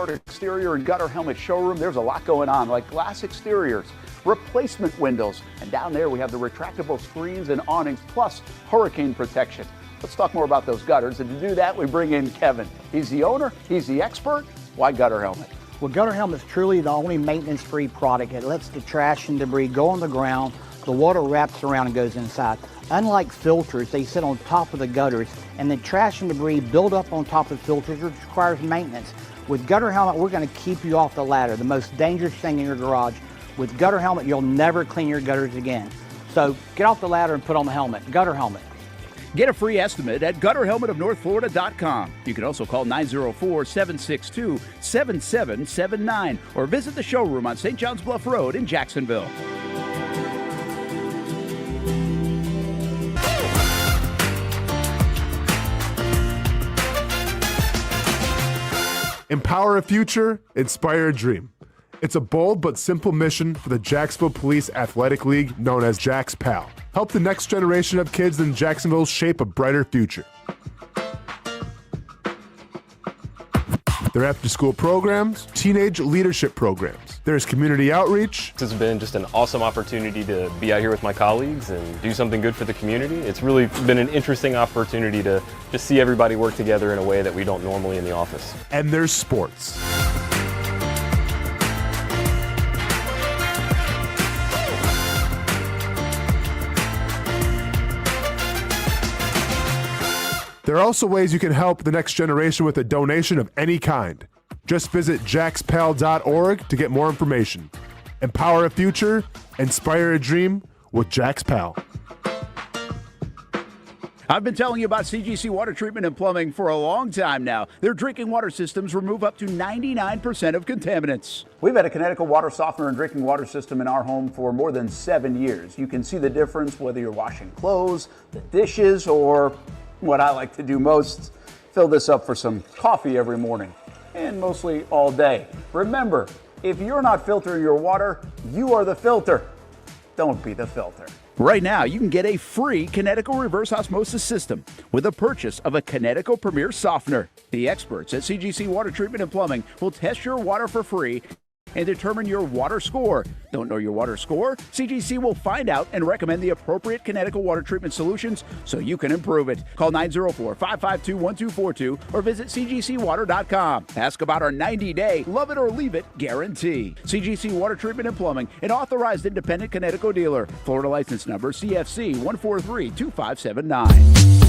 state-of-the-art exterior and gutter helmet showroom. There's a lot going on, like glass exteriors, replacement windows, and down there we have the retractable screens and awnings, plus hurricane protection. Let's talk more about those gutters, and to do that, we bring in Kevin. He's the owner, he's the expert. Why Gutter Helmet? Well, Gutter Helmet is truly the only maintenance-free product. It lets the trash and debris go on the ground, the water wraps around and goes inside. Unlike filters, they sit on top of the gutters, and the trash and debris build up on top of filters, which requires maintenance. With Gutter Helmet, we're going to keep you off the ladder, the most dangerous thing in your garage. With Gutter Helmet, you'll never clean your gutters again. So get off the ladder and put on the helmet. Gutter Helmet. Get a free estimate at gutterhelmetofnorthflorida.com. You can also call 904-762-7779 or visit the showroom on St. John's Bluff Road in Jacksonville. Empower a future, inspire a dream. It's a bold but simple mission for the Jacksonville Police Athletic League known as Jax PAL. Help the next generation of kids in Jacksonville shape a brighter future. Their after-school programs, teenage leadership programs. There's community outreach. This has been just an awesome opportunity to be out here with my colleagues and do something good for the community. It's really been an interesting opportunity to just see everybody work together in a way that we don't normally in the office. And there's sports. There are also ways you can help the next generation with a donation of any kind. Just visit jaxpal.org to get more information. Empower a future, inspire a dream with Jax PAL. I've been telling you about CGC Water Treatment and Plumbing for a long time now. Their drinking water systems remove up to 99% of contaminants. We've had a Connecticut water softener and drinking water system in our home for more than 7 years. You can see the difference whether you're washing clothes, the dishes, or what I like to do most, fill this up for some coffee every morning, and mostly all day. Remember, if you're not filtering your water, you are the filter. Don't be the filter. Right now, you can get a free Connecticut reverse osmosis system with a purchase of a Connecticut Premier softener. The experts at CGC Water Treatment and Plumbing will test your water for free and determine your water score. Don't know your water score? CGC will find out and recommend the appropriate Connecticut water treatment solutions so you can improve it. Call 904-552-1242 or visit cgcwater.com. Ask about our 90-day love it or leave it guarantee. CGC Water Treatment and Plumbing, an authorized independent Connecticut dealer. Florida license number CFC 1432579.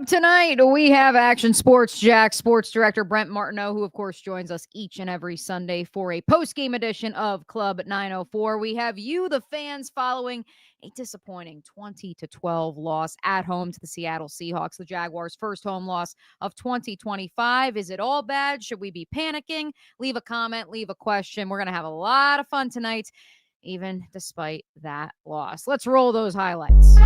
Tonight, we have Action Sports Jack Sports Director Brent Martineau, who, of course, joins us each and every Sunday for a post-game edition of Club 904. We have you, the fans, following a disappointing 20-12 loss at home to the Seattle Seahawks, the Jaguars' first home loss of 2025. Is it all bad? Should we be panicking? Leave a comment, leave a question. We're going to have a lot of fun tonight, even despite that loss. Let's roll those highlights.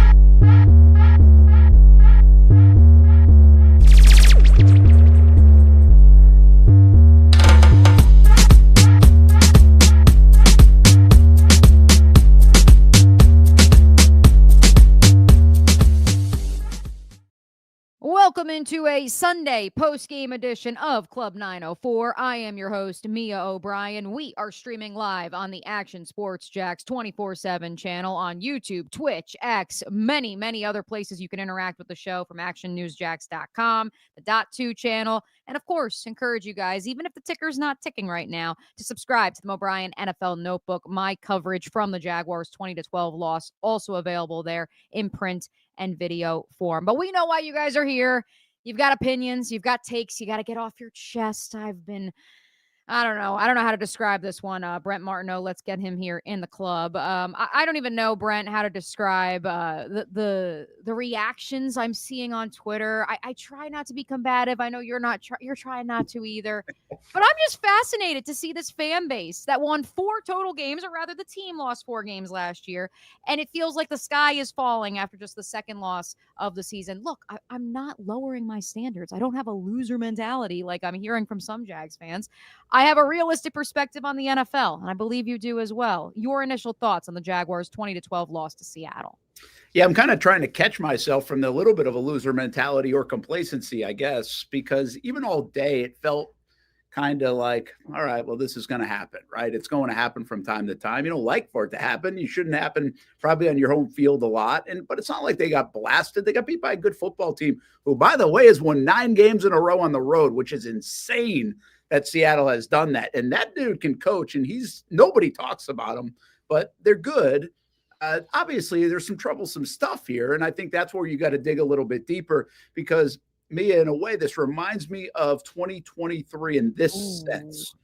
Welcome to a Sunday post-game edition of Club 904. I am your host, Mia O'Brien. We are streaming live on the Action Sports Jacks 24/7 channel on YouTube, Twitch, X, many other places you can interact with the show, from actionnewsjacks.com, the .2 channel, and of course, encourage you guys, even if the ticker's not ticking right now, to subscribe to the O'Brien NFL Notebook, my coverage from the Jaguars' 20-12 loss, also available there in print and video form. But we know why you guys are here. You've got opinions, you've got takes, you got to get off your chest. I don't know how to describe this one. Brent Martineau, let's get him here in the club. I don't even know, Brent, how to describe the reactions I'm seeing on Twitter. I try not to be combative. I know you're trying not to either. But I'm just fascinated to see this fan base that won 4 total games, or rather the team lost 4 games last year. And it feels like the sky is falling after just the second loss of the season. Look, I'm not lowering my standards. I don't have a loser mentality like I'm hearing from some Jags fans. I have a realistic perspective on the NFL, and I believe you do as well. Your initial thoughts on the Jaguars' 20-12 loss to Seattle? Yeah, I'm kind of trying to catch myself from the little bit of a loser mentality or complacency, I guess, because even all day it felt kind of like, all right, well, this is going to happen, right? It's going to happen from time to time. You don't like for it to happen. You shouldn't happen probably on your home field a lot. But it's not like they got blasted. They got beat by a good football team who, by the way, has won 9 games in a row on the road, which is insane that Seattle has done that. And that dude can coach, and nobody talks about him, but they're good. Obviously, there's some troublesome stuff here, and I think that's where you got to dig a little bit deeper, because Mia, in a way, this reminds me of 2023 in this sense.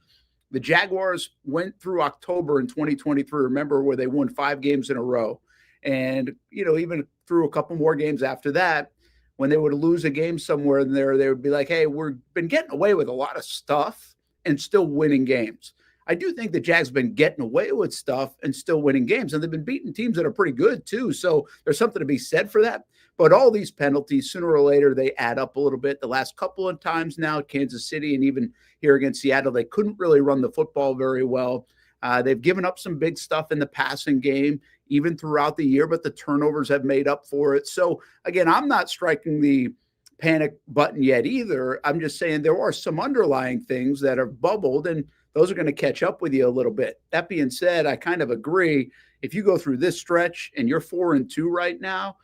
The Jaguars went through October in 2023, remember, where they won 5 games in a row. And, even through a couple more games after that, when they would lose a game somewhere in there, they would be like, hey, we've been getting away with a lot of stuff and still winning games. I do think the Jags have been getting away with stuff and still winning games, and they've been beating teams that are pretty good too. So there's something to be said for that. But all these penalties, sooner or later, they add up a little bit. The last couple of times now, Kansas City and even here against Seattle, they couldn't really run the football very well. They've given up some big stuff in the passing game, even throughout the year, but the turnovers have made up for it. So, again, I'm not striking the panic button yet either. I'm just saying there are some underlying things that have bubbled, and those are going to catch up with you a little bit. That being said, I kind of agree. If you go through this stretch and you're 4-2 right now,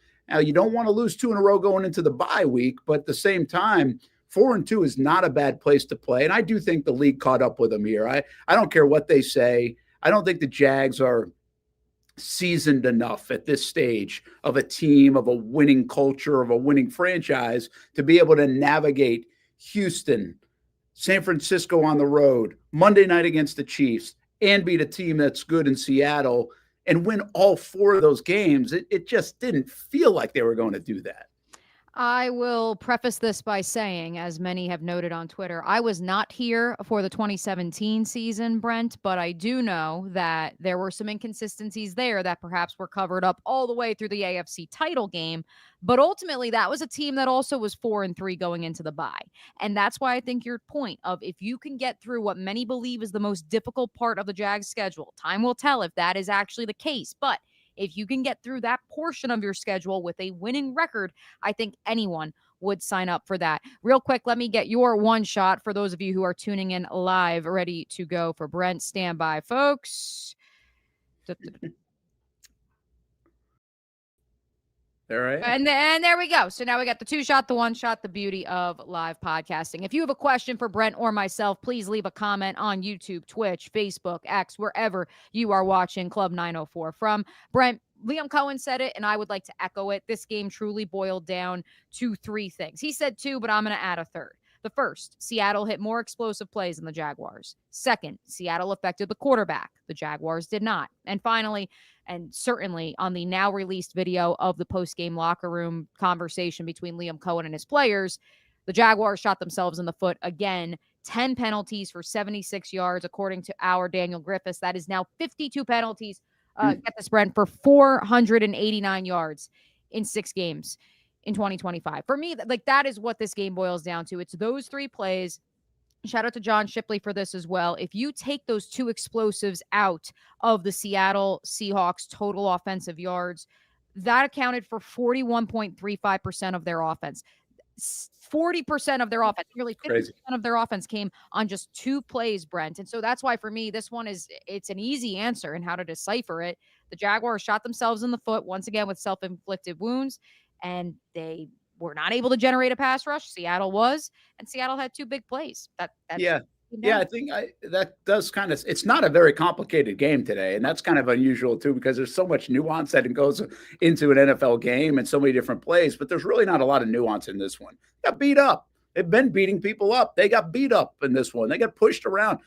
you don't want to lose 2 in a row going into the bye week, but at the same time, 4-2 is not a bad place to play. And I do think the league caught up with them here. I don't care what they say. I don't think the Jags are seasoned enough at this stage of a team, of a winning culture, of a winning franchise to be able to navigate Houston, San Francisco on the road, Monday night against the Chiefs, and beat a team that's good in Seattle and win all 4 of those games. It just didn't feel like they were going to do that. I will preface this by saying, as many have noted on Twitter, I was not here for the 2017 season, Brent, but I do know that there were some inconsistencies there that perhaps were covered up all the way through the AFC title game. But ultimately, that was a team that also was 4-3 going into the bye. And that's why I think your point of, if you can get through what many believe is the most difficult part of the Jags schedule, time will tell if that is actually the case. But if you can get through that portion of your schedule with a winning record, I think anyone would sign up for that. Real quick, let me get your one shot for those of you who are tuning in live, ready to go for Brent. Stand by, folks. All right. And there we go. So now we got the 2-shot, the 1-shot, the beauty of live podcasting. If you have a question for Brent or myself, please leave a comment on YouTube, Twitch, Facebook, X, wherever you are watching Club 904 from. Brent, Liam Cohen said it, and I would like to echo it. This game truly boiled down to 3 things. He said 2, but I'm going to add a third. The first, Seattle hit more explosive plays than the Jaguars. Second, Seattle affected the quarterback. The Jaguars did not. And finally, and certainly on the now released video of the post-game locker room conversation between Liam Cohen and his players, the Jaguars shot themselves in the foot again. 10 penalties for 76 yards, according to our Daniel Griffiths. That is now 52 penalties. Get this, Brent, for 489 yards in 6 games in 2025. For me, that is what this game boils down to. It's those 3 plays. Shout out to John Shipley for this as well. If you take those 2 explosives out of the Seattle Seahawks total offensive yards, that accounted for 41.35% of their offense. 40% of their offense, nearly 50% Crazy. of their offense came on just 2 plays, Brent. And so that's why for me, this one it's an easy answer in how to decipher it. The Jaguars shot themselves in the foot once again with self-inflicted wounds, and they were not able to generate a pass rush. Seattle was, and Seattle had 2 big plays. That's Yeah. Yeah, I think that does kind of, it's not a very complicated game today. And that's kind of unusual too, because there's so much nuance that goes into an NFL game and so many different plays, but there's really not a lot of nuance in this one. Got beat up. They've been beating people up. They got beat up in this one. They got pushed around.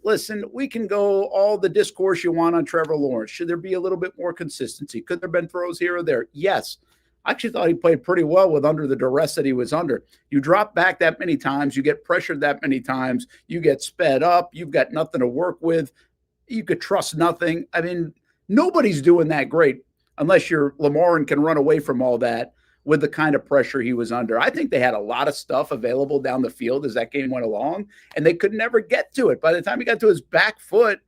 Listen, we can go all the discourse you want on Trevor Lawrence. Should there be a little bit more consistency? Could there have been throws here or there? Yes. I actually thought he played pretty well with under the duress that he was under. You drop back that many times, you get pressured that many times, you get sped up, you've got nothing to work with. You could trust nothing. I mean, nobody's doing that great unless you're Lamar and can run away from all that with the kind of pressure he was under. I think they had a lot of stuff available down the field as that game went along, and they could never get to it. By the time he got to his back foot,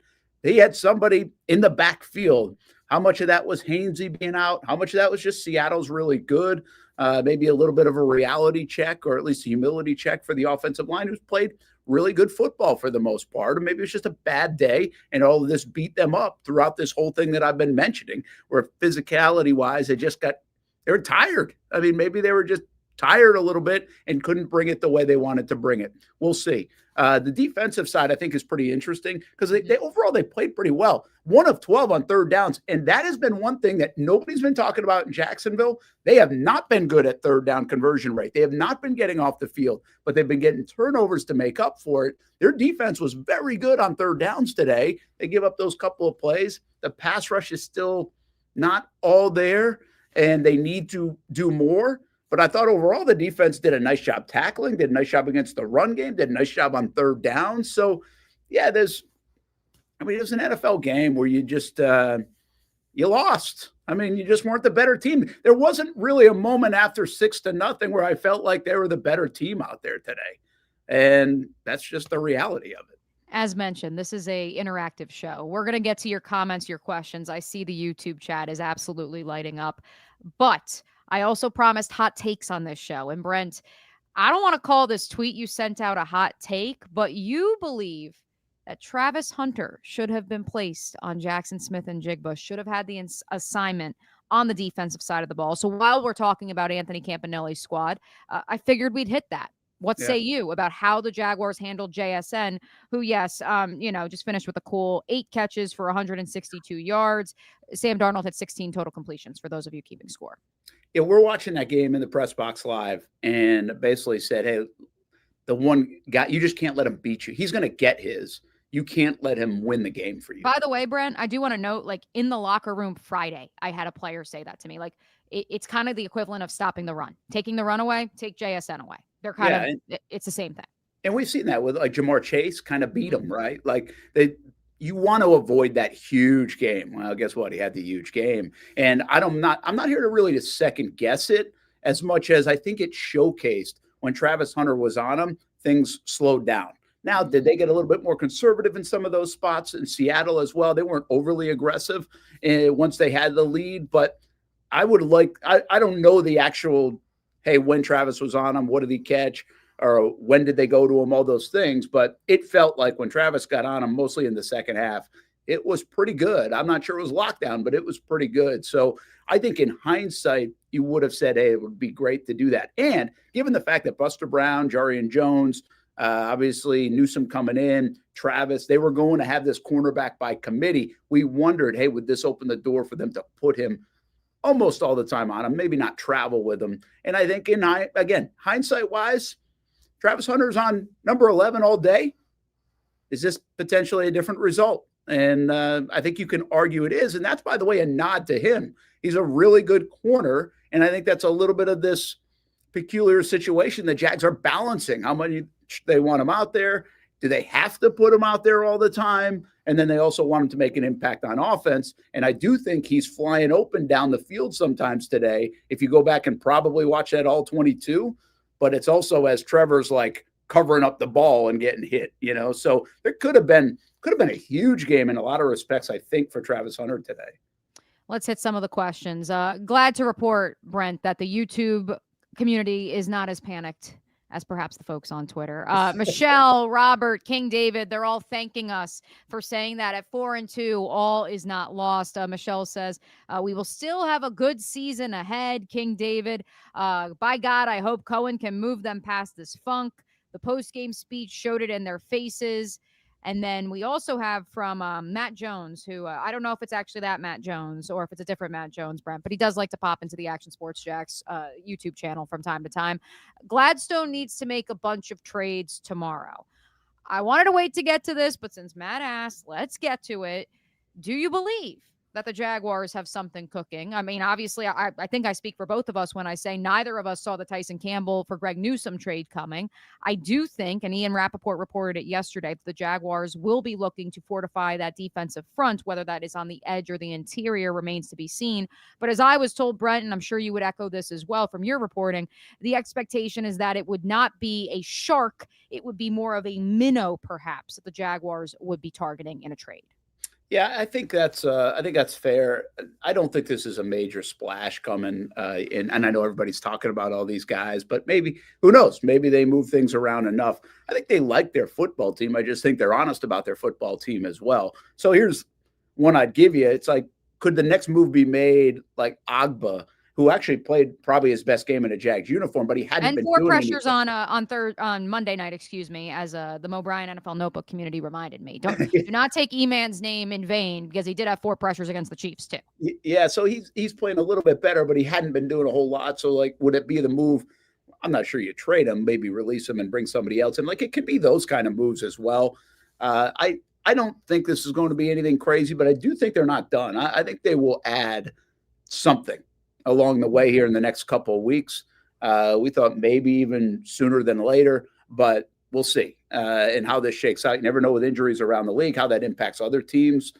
he had somebody in the backfield. How much of that was Hainsey being out? How much of that was just Seattle's really good? Maybe a little bit of a reality check, or at least a humility check for the offensive line, who's played really good football for the most part. Or maybe it's just a bad day and all of this beat them up throughout this whole thing that I've been mentioning, where physicality-wise, they were tired. I mean, maybe they were just tired a little bit and couldn't bring it the way they wanted to bring it. We'll see. The defensive side, I think, is pretty interesting because they overall played pretty well. 1 of 12 on third downs, and that has been one thing that nobody's been talking about in Jacksonville. They have not been good at third down conversion rate. They have not been getting off the field, but they've been getting turnovers to make up for it. Their defense was very good on third downs today. They give up those couple of plays. The pass rush is still not all there, and they need to do more. But I thought overall the defense did a nice job tackling, did a nice job against the run game, did a nice job on third down. So, yeah, it was an NFL game where you just you lost. I mean, you just weren't the better team. There wasn't really a moment after 6-0 where I felt like they were the better team out there today. And that's just the reality of it. As mentioned, this is a interactive show. We're going to get to your comments, your questions. I see the YouTube chat is absolutely lighting up. But I also promised hot takes on this show. And Brent, I don't want to call this tweet you sent out a hot take, but you believe that Travis Hunter should have been placed on Jackson Smith-Njigba, should have had the assignment on the defensive side of the ball. So while we're talking about Anthony Campanelli's squad, I figured we'd hit that. What say you about how the Jaguars handled JSN, who, yes, just finished with a cool 8 catches for 162 yards. Sam Darnold had 16 total completions, for those of you keeping score. Yeah, we're watching that game in the press box live and basically said, hey, the one guy, you just can't let him beat you. He's going to get his. You can't let him win the game for you. By the way, Brent, I do want to note, like, in the locker room Friday, I had a player say that to me. Like, it's kind of the equivalent of stopping the run. Taking the run away, take JSN away. They're kind of, it's the same thing. And we've seen that with, like, Jamar Chase kind of beat him, right? Like, you want to avoid that huge game. Well, guess what? He had the huge game. And I'm not here to really second guess it as much as I think it showcased when Travis Hunter was on him, things slowed down. Now, did they get a little bit more conservative in some of those spots in Seattle as well? They weren't overly aggressive once they had the lead, but I don't know the actual, hey, when Travis was on him, what did he catch? Or when did they go to him, all those things. But it felt like when Travis got on him, mostly in the second half, it was pretty good. I'm not sure it was lockdown, but it was pretty good. So I think in hindsight, you would have said, hey, it would be great to do that. And given the fact that Buster Brown, Jarian Jones, obviously Newsome coming in, Travis, they were going to have this cornerback by committee. We wondered, hey, would this open the door for them to put him almost all the time on him, maybe not travel with him. And I think hindsight-wise, Travis Hunter's on number 11 all day. Is this potentially a different result? And I think you can argue it is. And that's, by the way, a nod to him. He's a really good corner. And I think that's a little bit of this peculiar situation the Jags are balancing. How many they want him out there? Do they have to put him out there all the time? And then they also want him to make an impact on offense. And I do think he's flying open down the field sometimes today. If you go back and probably watch that all 22, but it's also as Trevor's like covering up the ball and getting hit, So there could have been a huge game in a lot of respects, I think, for Travis Hunter today. Let's hit some of the questions. Glad to report, Brent, that the YouTube community is not as panicked as perhaps the folks on Twitter. Michelle, Robert, King David, they're all thanking us for saying that at 4-2, all is not lost. Michelle says, we will still have a good season ahead, King David. By God, I hope Cohen can move them past this funk. The post-game speech showed it in their faces. And then we also have from Matt Jones, who I don't know if it's actually that Matt Jones or if it's a different Matt Jones, Brent, but he does like to pop into the Action Sports Jacks YouTube channel from time to time. Gladstone needs to make a bunch of trades tomorrow. I wanted to wait to get to this, but since Matt asked, let's get to it. Do you believe that the Jaguars have something cooking? I mean, obviously, I think I speak for both of us when I say neither of us saw the Tyson Campbell for Greg Newsome trade coming. I do think, and Ian Rappaport reported it yesterday, that the Jaguars will be looking to fortify that defensive front. Whether that is on the edge or the interior remains to be seen. But as I was told, Brent, and I'm sure you would echo this as well from your reporting, the expectation is that it would not be a shark. It would be more of a minnow, perhaps, that the Jaguars would be targeting in a trade. Yeah, I think that's fair. I don't think this is a major splash coming in, and I know everybody's talking about all these guys, but maybe, who knows? Maybe they move things around enough. I think they like their football team. I just think they're honest about their football team as well. So here's one I'd give you. It's like, could the next move be made like Agba, who actually played probably his best game in a Jags uniform, but he hadn't been doing four pressures anything. on Monday night, excuse me, as the Mo Bryan NFL Notebook community reminded me. Do not take E-Man's name in vain, because he did have 4 pressures against the Chiefs too. Yeah, so he's playing a little bit better, but he hadn't been doing a whole lot. So like, would it be the move? I'm not sure you trade him, maybe release him and bring somebody else in. Like, it could be those kind of moves as well. I don't think this is going to be anything crazy, but I do think they're not done. I think they will add something along the way here in the next couple of weeks. We thought maybe even sooner than later, but we'll see and how this shakes out. You never know with injuries around the league, how that impacts other teams.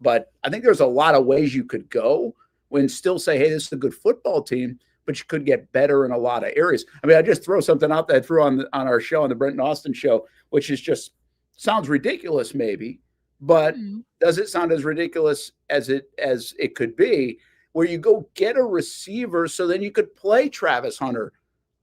But I think there's a lot of ways you could go when still say, hey, this is a good football team, but you could get better in a lot of areas. I mean, I just throw something out that I threw on our show, on the Brent and Austin show, which is just sounds ridiculous maybe, but does it sound as ridiculous as it could be? Where you go get a receiver so then you could play Travis Hunter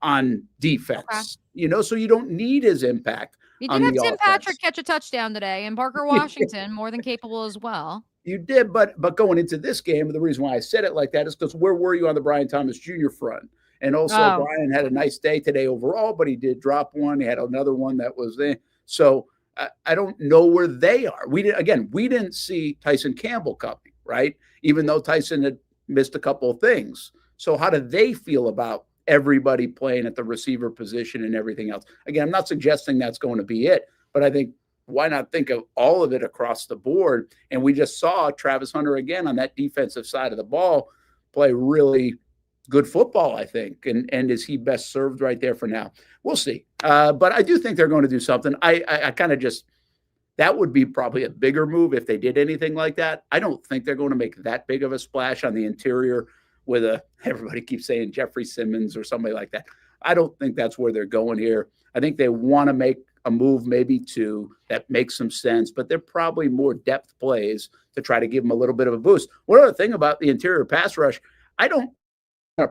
on defense, so you don't need his impact. You did have Tim Patrick catch a touchdown today, and Parker Washington more than capable as well. You did, but going into this game, the reason why I said it like that is because where were you on the Brian Thomas Jr. front? And also Brian had a nice day today overall, but he did drop one. He had another one that was there. So I don't know where they are. We didn't see Tyson Campbell coming, right? Even though Tyson had missed a couple of things. So how do they feel about everybody playing at the receiver position and everything else? Again, I'm not suggesting that's going to be it, but I think why not think of all of it across the board? And we just saw Travis Hunter again on that defensive side of the ball play really good football, I think. And is he best served right there for now? We'll see. But I do think they're going to do something. I kind of just, that would be probably a bigger move if they did anything like that. I don't think they're going to make that big of a splash on the interior with everybody keeps saying Jeffrey Simmons or somebody like that. I don't think that's where they're going here. I think they want to make a move, maybe two, that makes some sense, but they're probably more depth plays to try to give them a little bit of a boost. One other thing about the interior pass rush, I don't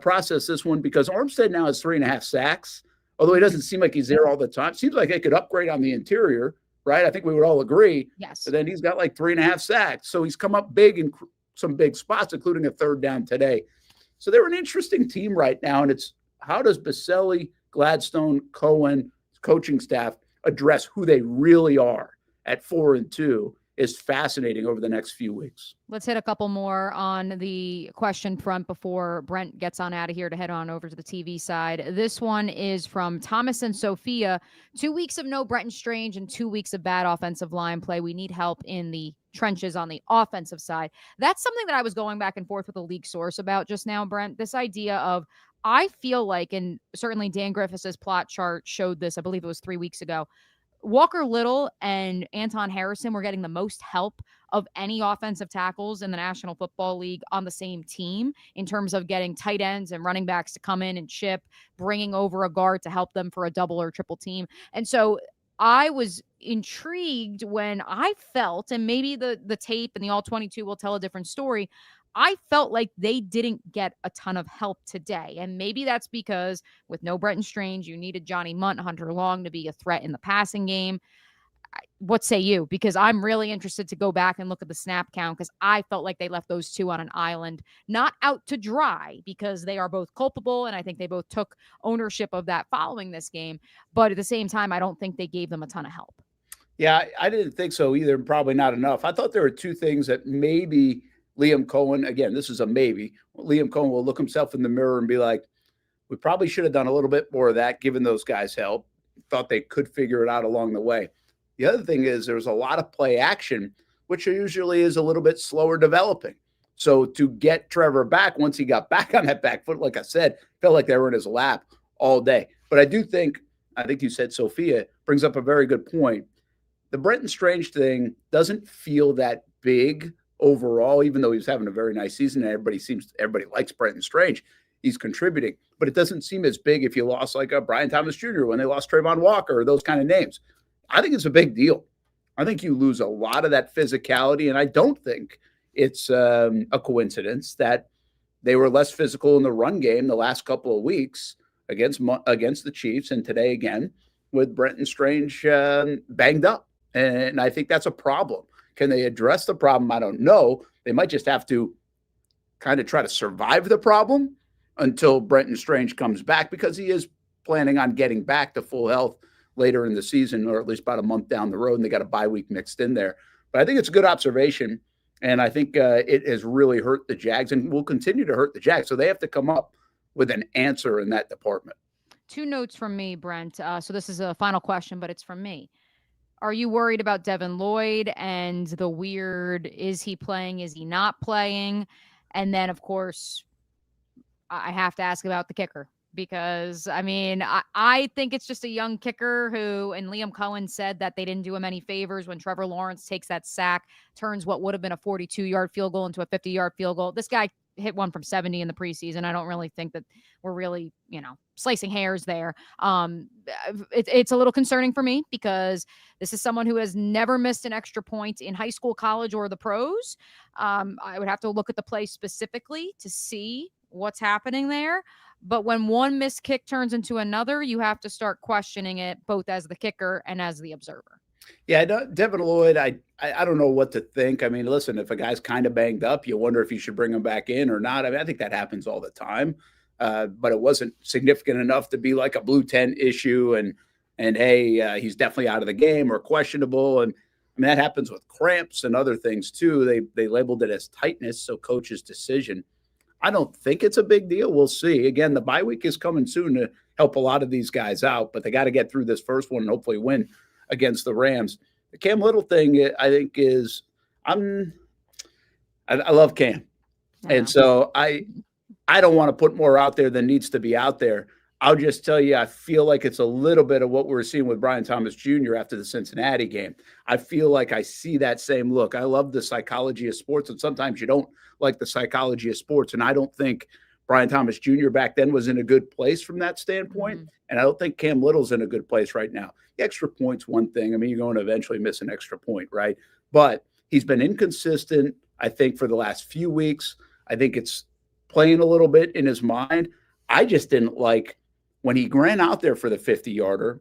process this one because Armstead now has 3.5 sacks, although he doesn't seem like he's there all the time. Seems like they could upgrade on the interior. Right? I think we would all agree. Yes. But then he's got like 3.5 sacks. So he's come up big in some big spots, including a third down today. So they're an interesting team right now. And it's how does Baselli, Gladstone, Cohen, coaching staff address who they really are at 4-2 is fascinating over the next few weeks. Let's hit a couple more on the question front before Brent gets on out of here to head on over to the TV side. This one is from Thomas and Sophia. 2 weeks of no Brenton Strange and 2 weeks of bad offensive line play. We need help in the trenches on the offensive side. That's something that I was going back and forth with a league source about just now, Brent. This idea of, I feel like, and certainly Dan Griffiths' plot chart showed this, I believe it was 3 weeks ago, Walker Little and Anton Harrison were getting the most help of any offensive tackles in the National Football League on the same team in terms of getting tight ends and running backs to come in and chip, bringing over a guard to help them for a double or triple team. And so I was intrigued when I felt, and maybe the tape and the All-22 will tell a different story, I felt like they didn't get a ton of help today. And maybe that's because with no Brenton Strange, you needed Johnny Munt, Hunter Long to be a threat in the passing game. What say you? Because I'm really interested to go back and look at the snap count, because I felt like they left those two on an island, not out to dry, because they are both culpable. And I think they both took ownership of that following this game. But at the same time, I don't think they gave them a ton of help. Yeah, I didn't think so either. Probably not enough. I thought there were two things that maybe Liam Cohen, again, this is a maybe, Liam Cohen will look himself in the mirror and be like, we probably should have done a little bit more of that, given those guys help. Thought they could figure it out along the way. The other thing is there was a lot of play action, which usually is a little bit slower developing. So to get Trevor back, once he got back on that back foot, like I said, felt like they were in his lap all day. But I think you said Sophia brings up a very good point. The Brenton Strange thing doesn't feel that big overall, even though he's having a very nice season and everybody likes Brenton Strange. He's contributing, but it doesn't seem as big if you lost like a Brian Thomas Jr. when they lost Trayvon Walker or those kind of names. I think it's a big deal. I think you lose a lot of that physicality, and I don't think it's a coincidence that they were less physical in the run game the last couple of weeks against the Chiefs, and today again with Brenton Strange banged up. And I think that's a problem. Can they address the problem? I don't know. They might just have to kind of try to survive the problem until Brenton Strange comes back, because he is planning on getting back to full health later in the season, or at least about a month down the road, and they got a bye week mixed in there. But I think it's a good observation, and I think it has really hurt the Jags and will continue to hurt the Jags. So they have to come up with an answer in that department. Two notes from me, Brent. So this is a final question, but it's from me. Are you worried about Devin Lloyd and the weird, is he playing, is he not playing? And then, of course, I have to ask about the kicker, because, I mean, I think it's just a young kicker who, and Liam Cohen said that they didn't do him any favors when Trevor Lawrence takes that sack, turns what would have been a 42-yard field goal into a 50-yard field goal. This guy hit one from 70 in the preseason. I don't really think that we're really, slicing hairs there. It's a little concerning for me, because this is someone who has never missed an extra point in high school, college, or the pros. I would have to look at the play specifically to see what's happening there. But when one missed kick turns into another, you have to start questioning it, both as the kicker and as the observer. Yeah, Devin Lloyd, I don't know what to think. I mean, listen, if a guy's kind of banged up, you wonder if you should bring him back in or not. I mean, I think that happens all the time, but it wasn't significant enough to be like a blue tent issue. And hey, he's definitely out of the game or questionable. And I mean, that happens with cramps and other things too. They labeled it as tightness, so coach's decision. I don't think it's a big deal. We'll see. Again, the bye week is coming soon to help a lot of these guys out, but they got to get through this first one and hopefully win against the Rams. The Cam Little thing, I think, is I love Cam. And so I don't want to put more out there than needs to be out there. I'll just tell you, I feel like it's a little bit of what we're seeing with Brian Thomas Jr. after the Cincinnati game. I feel like I see that same look. I love the psychology of sports, and sometimes you don't like the psychology of sports. And I don't think Brian Thomas Jr. back then was in a good place from that standpoint. Mm-hmm. And I don't think Cam Little's in a good place right now. The extra point's one thing. I mean, you're going to eventually miss an extra point, right? But he's been inconsistent, I think, for the last few weeks. I think it's playing a little bit in his mind. I just didn't like when he ran out there for the 50-yarder.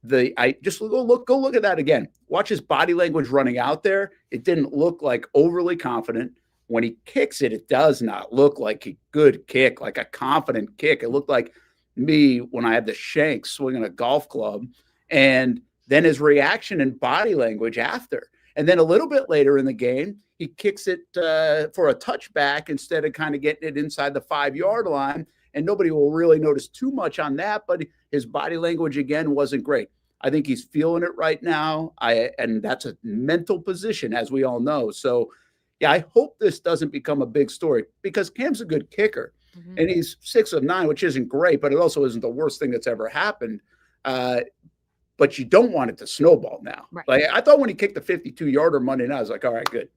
Go look at that again. Watch his body language running out there. It didn't look like overly confident. When he kicks it, it does not look like a good kick, like a confident kick. It looked like me when I had the shank swinging a golf club, and then his reaction and body language after. And then a little bit later in the game, he kicks it for a touchback instead of kind of getting it inside the 5-yard line. And nobody will really notice too much on that, but his body language, again, wasn't great. I think he's feeling it right now, and that's a mental position, as we all know. So, yeah, I hope this doesn't become a big story, because Cam's a good kicker, and he's 6 of 9, which isn't great, but it also isn't the worst thing that's ever happened. But you don't want it to snowball now. Right. Like I thought when he kicked the 52-yarder Monday night, I was like, all right, good,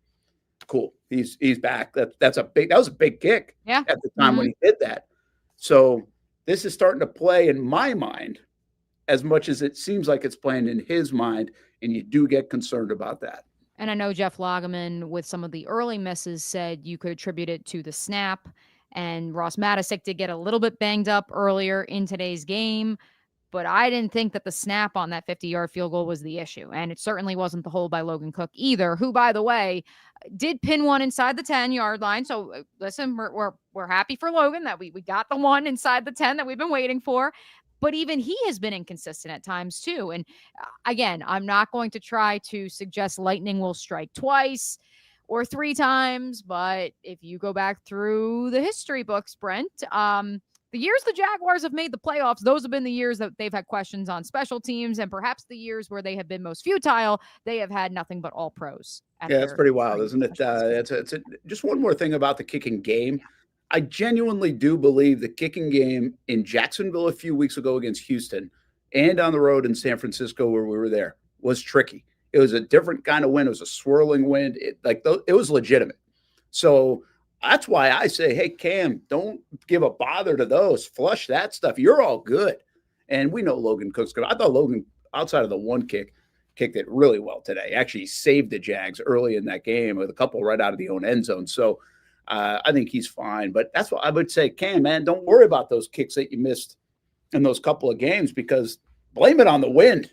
cool, he's back. That was a big kick at the time when he did that. So this is starting to play in my mind as much as it seems like it's playing in his mind, and you do get concerned about that. And I know Jeff Lageman, with some of the early misses, said you could attribute it to the snap. And Ross Matisic did get a little bit banged up earlier in today's game. But I didn't think that the snap on that 50-yard field goal was the issue. And it certainly wasn't the hold by Logan Cook either, who, by the way, did pin one inside the 10-yard line. So listen, we're happy for Logan that we got the one inside the 10 that we've been waiting for. But even he has been inconsistent at times too. And again, I'm not going to try to suggest lightning will strike twice or 3 times. But if you go back through the history books, Brent, the years the Jaguars have made the playoffs, those have been the years that they've had questions on special teams, and perhaps the years where they have been most futile, they have had nothing but all pros. Yeah, that's pretty wild, isn't it? Just one more thing about the kicking game. I genuinely do believe the kicking game in Jacksonville a few weeks ago against Houston and on the road in San Francisco where we were there was tricky. It was a different kind of wind. It was a swirling wind. It was legitimate. So that's why I say, hey, Cam, don't give a bother to those. Flush that stuff. You're all good. And we know Logan Cook's good. I thought Logan, outside of the one kick, kicked it really well today. Actually saved the Jags early in that game with a couple right out of the own end zone. So I think he's fine. But that's what I would say, Cam, man, don't worry about those kicks that you missed in those couple of games because blame it on the wind.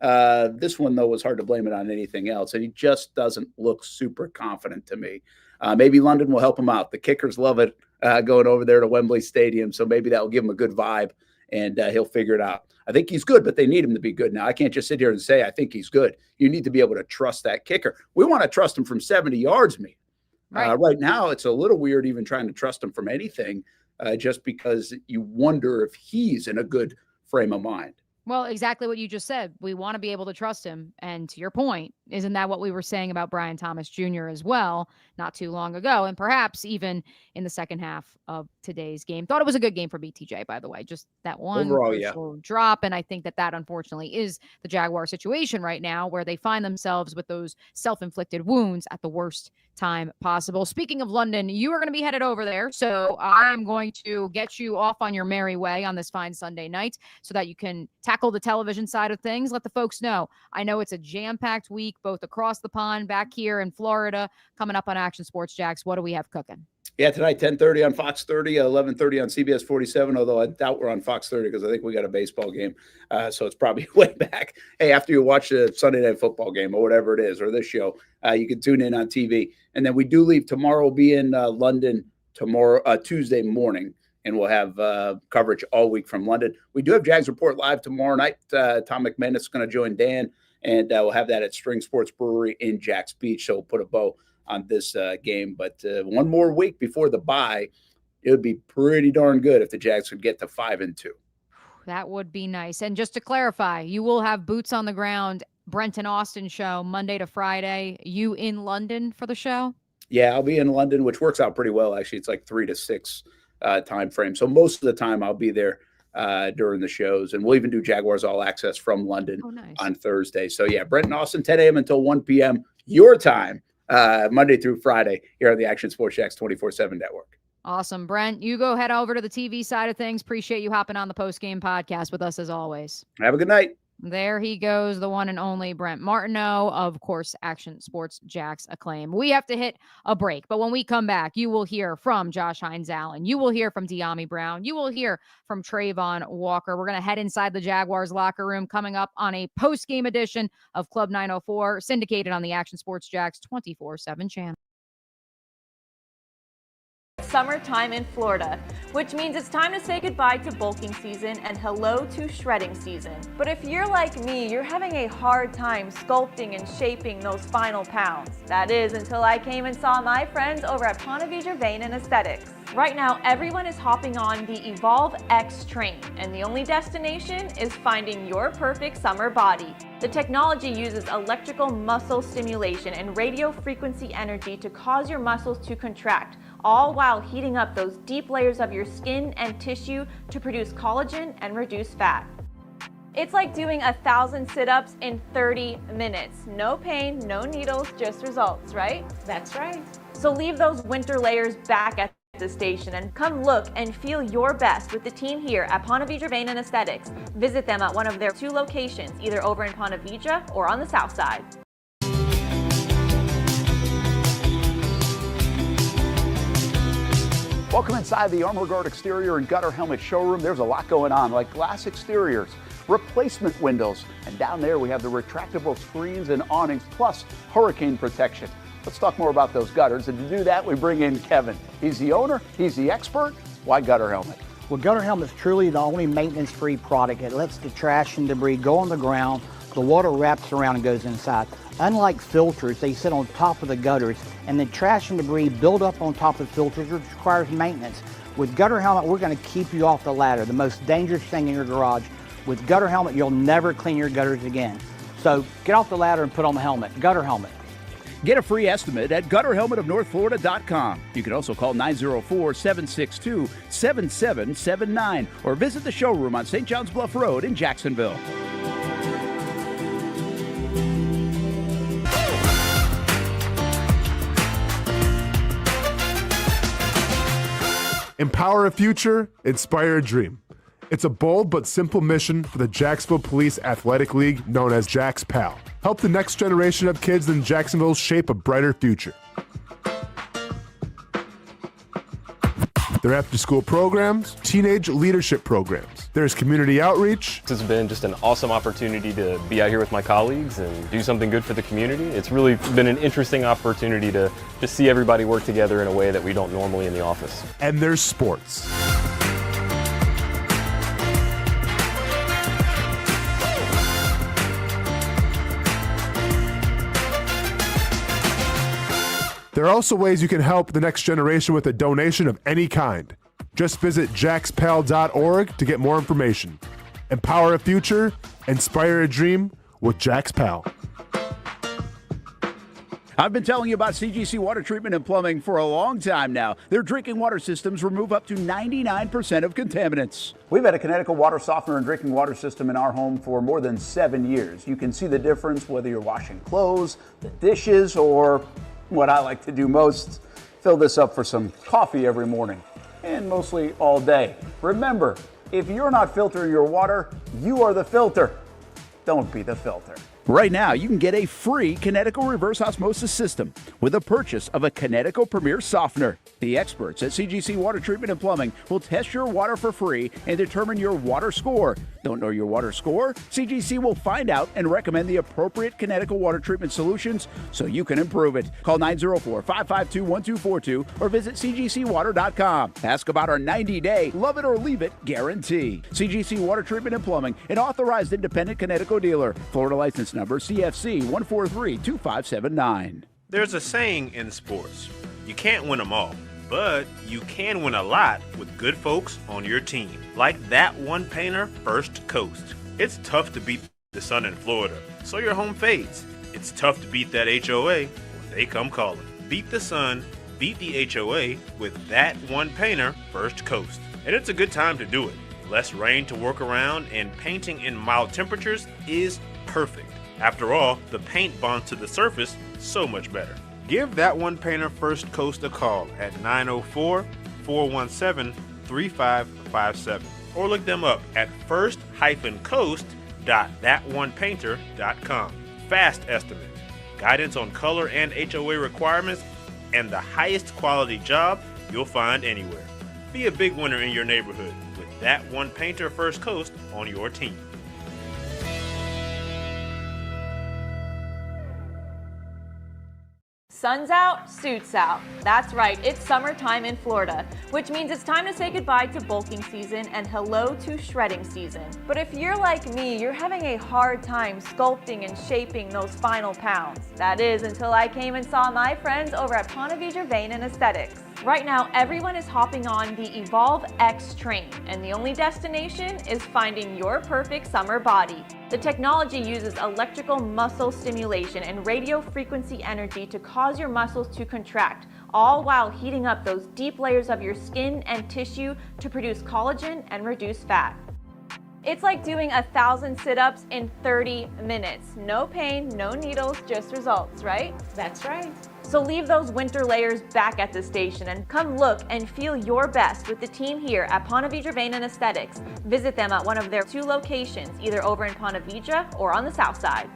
This one, though, was hard to blame it on anything else. And he just doesn't look super confident to me. Maybe London will help him out. The kickers love it going over there to Wembley Stadium. So maybe that will give him a good vibe and he'll figure it out. I think he's good, but they need him to be good. Now, I can't just sit here and say, I think he's good. You need to be able to trust that kicker. We want to trust him from 70 yards, me. Right now, it's a little weird even trying to trust him from anything just because you wonder if he's in a good frame of mind. Well, exactly what you just said. We want to be able to trust him. And to your point, isn't that what we were saying about Brian Thomas Jr. as well not too long ago? And perhaps even in the second half of today's game. Thought it was a good game for BTJ, by the way. Just that one overall, drop. And I think that unfortunately is the Jaguar situation right now where they find themselves with those self-inflicted wounds at the worst time possible. Speaking of London, you are going to be headed over there. So I'm going to get you off on your merry way on this fine Sunday night so that you can tackle the television side of things. Let the folks know. I know it's a jam-packed week, both across the pond, back here in Florida, coming up on Action Sports Jax. What do we have cooking? Yeah, tonight, 10:30 on Fox 30, 11:30 on CBS 47, although I doubt we're on Fox 30 because I think we got a baseball game. So it's probably way back. Hey, after you watch the Sunday Night Football game or whatever it is, or this show, you can tune in on TV. And then we do leave tomorrow. We'll be in London tomorrow, Tuesday morning, and we'll have coverage all week from London. We do have Jags Report live tomorrow night. Tom McManus is going to join Dan, and we'll have that at String Sports Brewery in Jax Beach. So we'll put a bow on this game. But one more week before the bye, it would be pretty darn good if the Jags could get to 5-2. That would be nice. And just to clarify, you will have boots on the ground, Brent and Austin show Monday to Friday. You in London for the show? Yeah, I'll be in London, which works out pretty well. Actually, it's like 3 to 6 time frame. So most of the time I'll be there during the shows. And we'll even do Jaguars All Access from London on Thursday. So yeah, Brent and Austin, 10 a.m. until 1 p.m. your time. Monday through Friday here on the Action Sports Jax 24/7 network. Awesome. Brent, you go head over to the TV side of things. Appreciate you hopping on the post-game podcast with us as always. Have a good night. There he goes, the one and only Brent Martineau, of course, Action Sports Jax acclaim. We have to hit a break, but when we come back, you will hear from Josh Hines-Allen. You will hear from De'Ami Brown. You will hear from Trayvon Walker. We're going to head inside the Jaguars locker room coming up on a post-game edition of Club 904, syndicated on the Action Sports Jax 24/7 channel. Summertime in Florida, which means it's time to say goodbye to bulking season and hello to shredding season. But if you're like me, you're having a hard time sculpting and shaping those final pounds. That is until I came and saw my friends over at Ponte Vedra Vein and Aesthetics. Right now, everyone is hopping on the Evolve X train, and the only destination is finding your perfect summer body. The technology uses electrical muscle stimulation and radio frequency energy to cause your muscles to contract, all while heating up those deep layers of your skin and tissue to produce collagen and reduce fat. It's like doing 1,000 sit-ups in 30 minutes. No pain, no needles, just results, right? That's right. So leave those winter layers back at the station and come look and feel your best with the team here at Ponte Vedra Vein and Aesthetics. Visit them at one of their 2 locations, either over in Ponte Vedra or on the south side. Welcome inside the Armor Guard exterior and gutter helmet showroom. There's a lot going on, like glass exteriors, replacement windows, and down there we have the retractable screens and awnings, plus hurricane protection. Let's talk more about those gutters, and to do that we bring in Kevin. He's the owner, he's the expert. Why gutter helmet? Well, gutter helmet is truly the only maintenance-free product. It lets the trash and debris go on the ground, the water wraps around and goes inside. Unlike filters, they sit on top of the gutters, and the trash and debris build up on top of filters, which requires maintenance. With gutter helmet, we're going to keep you off the ladder, the most dangerous thing in your garage. With gutter helmet, you'll never clean your gutters again. So get off the ladder and put on the helmet. Gutter helmet. Get a free estimate at gutterhelmetofnorthflorida.com. You can also call 904-762-7779 or visit the showroom on St. John's Bluff Road in Jacksonville. Empower a future, inspire a dream. It's a bold but simple mission for the Jacksonville Police Athletic League known as Jax PAL. Help the next generation of kids in Jacksonville shape a brighter future. Their after-school programs, teenage leadership programs. There's community outreach. This has been just an awesome opportunity to be out here with my colleagues and do something good for the community. It's really been an interesting opportunity to just see everybody work together in a way that we don't normally in the office. And there's sports. There are also ways you can help the next generation with a donation of any kind. Just visit jaxpal.org to get more information. Empower a future, inspire a dream with Jax PAL. I've been telling you about CGC Water Treatment and Plumbing for a long time now. Their drinking water systems remove up to 99% of contaminants. We've had a Connecticut water softener and drinking water system in our home for more than 7 years. You can see the difference whether you're washing clothes, the dishes, or what I like to do most, fill this up for some coffee every morning, and mostly all day. Remember, if you're not filtering your water, you are the filter. Don't be the filter. Right now, you can get a free Connecticut reverse osmosis system with a purchase of a Connecticut Premier Softener. The experts at CGC Water Treatment and Plumbing will test your water for free and determine your water score. Don't know your water score? CGC will find out and recommend the appropriate Connecticut water treatment solutions so you can improve it. Call 904-552-1242 or visit cgcwater.com. Ask about our 90-day love it or leave it guarantee. CGC Water Treatment and Plumbing, an authorized independent Connecticut dealer. Florida license number CFC 1432579. There's a saying in sports, you can't win them all, but you can win a lot with good folks on your team. Like that one painter, First Coast. It's tough to beat the sun in Florida, so your home fades. It's tough to beat that HOA when they come calling. Beat the sun, beat the HOA with that one painter, First Coast. And it's a good time to do it. Less rain to work around, and painting in mild temperatures is perfect. After all, the paint bonds to the surface so much better. Give that one painter First Coast a call at 904-417-3557 or look them up at first-coast.thatonepainter.com. Fast estimate, guidance on color and HOA requirements, and the highest quality job you'll find anywhere. Be a big winner in your neighborhood with that one painter First Coast on your team. Sun's out, suits out. That's right, it's summertime in Florida, which means it's time to say goodbye to bulking season and hello to shredding season. But if you're like me, you're having a hard time sculpting and shaping those final pounds. That is until I came and saw my friends over at Ponte Vedra Vein and Aesthetics. Right now, everyone is hopping on the Evolve X train, and the only destination is finding your perfect summer body. The technology uses electrical muscle stimulation and radio frequency energy to cause your muscles to contract, all while heating up those deep layers of your skin and tissue to produce collagen and reduce fat. It's like doing 1,000 sit-ups in 30 minutes. No pain, no needles, just results, right? That's right. So leave those winter layers back at the station and come look and feel your best with the team here at Ponte Vedra Vein and Aesthetics. Visit them at one of their 2 locations, either over in Ponte Vedra or on the south side.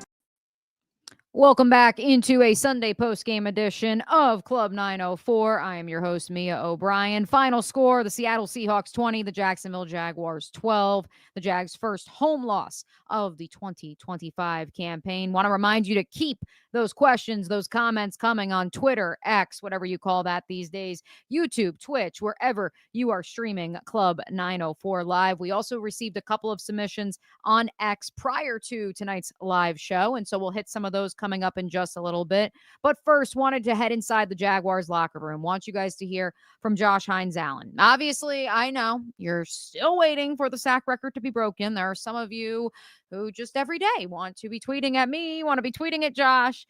Welcome back into a Sunday post-game edition of Club 904. I am your host, Mia O'Brien. Final score, the Seattle Seahawks 20, the Jacksonville Jaguars 12. The Jags' first home loss of the 2025 campaign. Want to remind you to keep those questions, those comments coming on Twitter, X, whatever you call that these days, YouTube, Twitch, wherever you are streaming Club 904 live. We also received a couple of submissions on X prior to tonight's live show, and so we'll hit some of those coming up in just a little bit. But first, wanted to head inside the Jaguars locker room. Want you guys to hear from Josh Hines-Allen. Obviously, I know you're still waiting for the sack record to be broken. There are some of you who just every day want to be tweeting at me, want to be tweeting at Josh.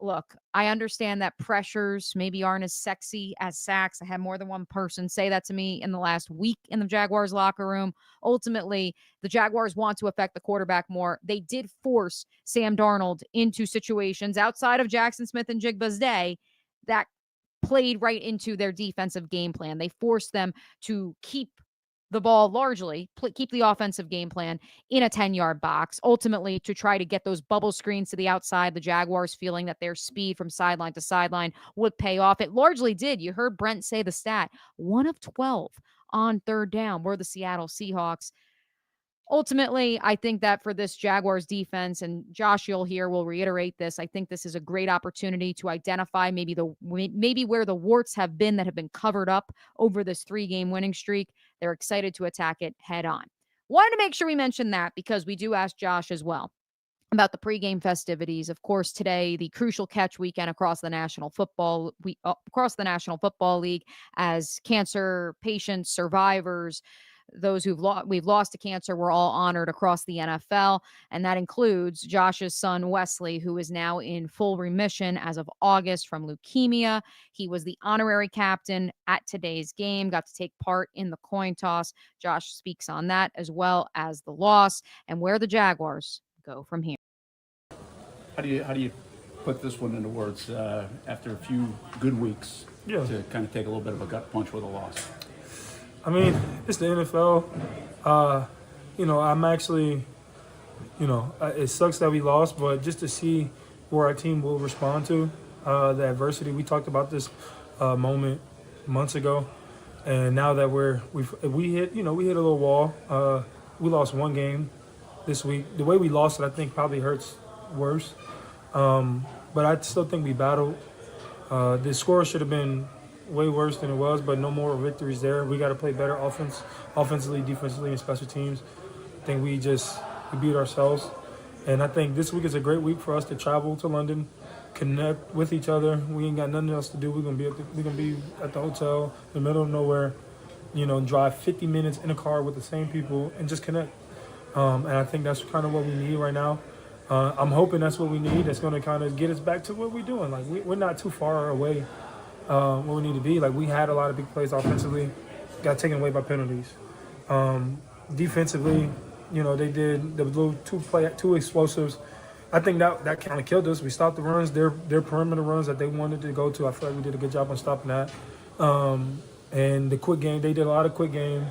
Look, I understand that pressures maybe aren't as sexy as sacks. I had more than one person say that to me in the last week in the Jaguars locker room. Ultimately, the Jaguars want to affect the quarterback more. They did force Sam Darnold into situations outside of Jackson Smith and Jigba's day that played right into their defensive game plan. They forced them to keep the ball largely, keep the offensive game plan in a 10-yard box, ultimately to try to get those bubble screens to the outside. The Jaguars feeling that their speed from sideline to sideline would pay off. It largely did. You heard Brent say the stat, 1 of 12 on third down were the Seattle Seahawks. Ultimately, I think that for this Jaguars defense, and Josh, you'll hear, will reiterate this, I think this is a great opportunity to identify maybe where the warts have been that have been covered up over this 3-game winning streak. They're excited to attack it head on. Wanted to make sure we mention that because we do ask Josh as well about the pregame festivities. Of course, today, the Crucial Catch weekend across the National Football League, as cancer patients, survivors, those we've lost to cancer were all honored across the NFL, and that includes Josh's son Wesley, who is now in full remission as of August from leukemia. He was the honorary captain at today's game, got to take part in the coin toss. Josh speaks on that as well as the loss and where the Jaguars go from here. How do you put this one into words after a few good weeks to kind of take a little bit of a gut punch with a loss? I mean, it's the NFL. I'm actually, it sucks that we lost, but just to see where our team will respond to the adversity. We talked about this moment months ago, and now that we hit a little wall. We lost one game this week. The way we lost it, I think, probably hurts worse. But I still think we battled. The score should have been way worse than it was, but no more victories there. We got to play better offensively, defensively, and special teams. I think we beat ourselves. And I think this week is a great week for us to travel to London, connect with each other. We ain't got nothing else to do. We're gonna be at the hotel in the middle of nowhere, drive 50 minutes in a car with the same people and just connect. And I think that's kind of what we need right now. I'm hoping that's what we need. That's going to kind of get us back to what we're doing. Like, we're not too far away where we need to be. Like, we had a lot of big plays offensively, got taken away by penalties. Defensively, they did the little two explosives. I think that kind of killed us. We stopped the runs, their perimeter runs that they wanted to go to. I feel like we did a good job on stopping that. And the quick game, they did a lot of quick game,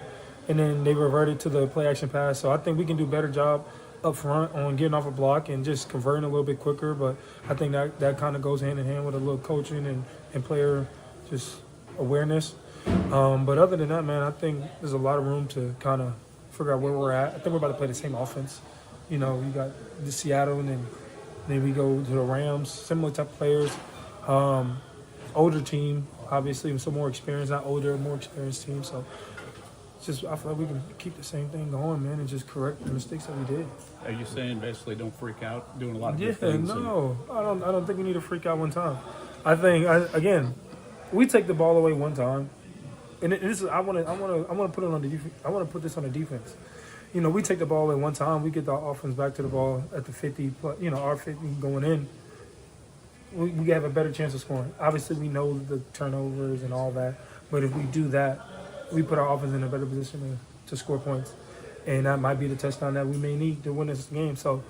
and then they reverted to the play action pass. So I think we can do a better job up front on getting off a block and just converting a little bit quicker. But I think that kind of goes hand in hand with a little coaching and player just awareness. But other than that, man, I think there's a lot of room to kind of figure out where we're at. I think we're about to play the same offense. We got the Seattle, and then we go to the Rams, similar type of players. Older team, obviously, some more experience, not older, more experienced team. So I feel like we can keep the same thing going, man, and just correct the mistakes that we did. Are you saying basically don't freak out, doing a lot of good things? No, I don't think we need to freak out one time. I think again, we take the ball away one time, and I want to put it on the defense. I want to put this on the defense. We take the ball away one time, we get the offense back to the ball at the 50, our 50 going in. We have a better chance of scoring. Obviously, we know the turnovers and all that, but if we do that, we put our offense in a better position to score points. And that might be the touchdown that we may need to win this game. So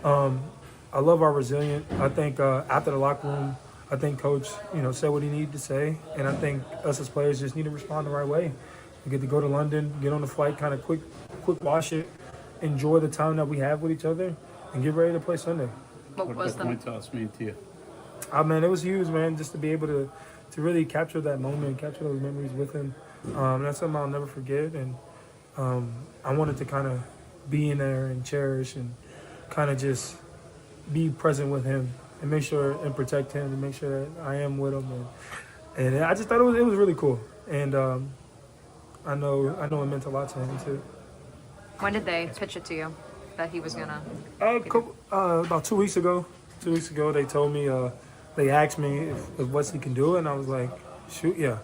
I love our resilience. I think after the locker room, I think Coach, said what he needed to say. And I think us as players just need to respond the right way. We get to go to London, get on the flight, kind of quick wash it, enjoy the time that we have with each other, and get ready to play Sunday. What was the point toss mean to you? Man, it was huge, man, just to be able to really capture that moment, capture those memories with him. That's something I'll never forget. And I wanted to kind of be in there and cherish and kind of just be present with him and make sure and protect him and make sure that I am with him. And I just thought it was really cool. And I know it meant a lot to him too. When did they pitch it to you that he was gonna? About 2 weeks ago. 2 weeks ago, they told me, they asked me if Wesley can do it, and I was like, shoot, yeah.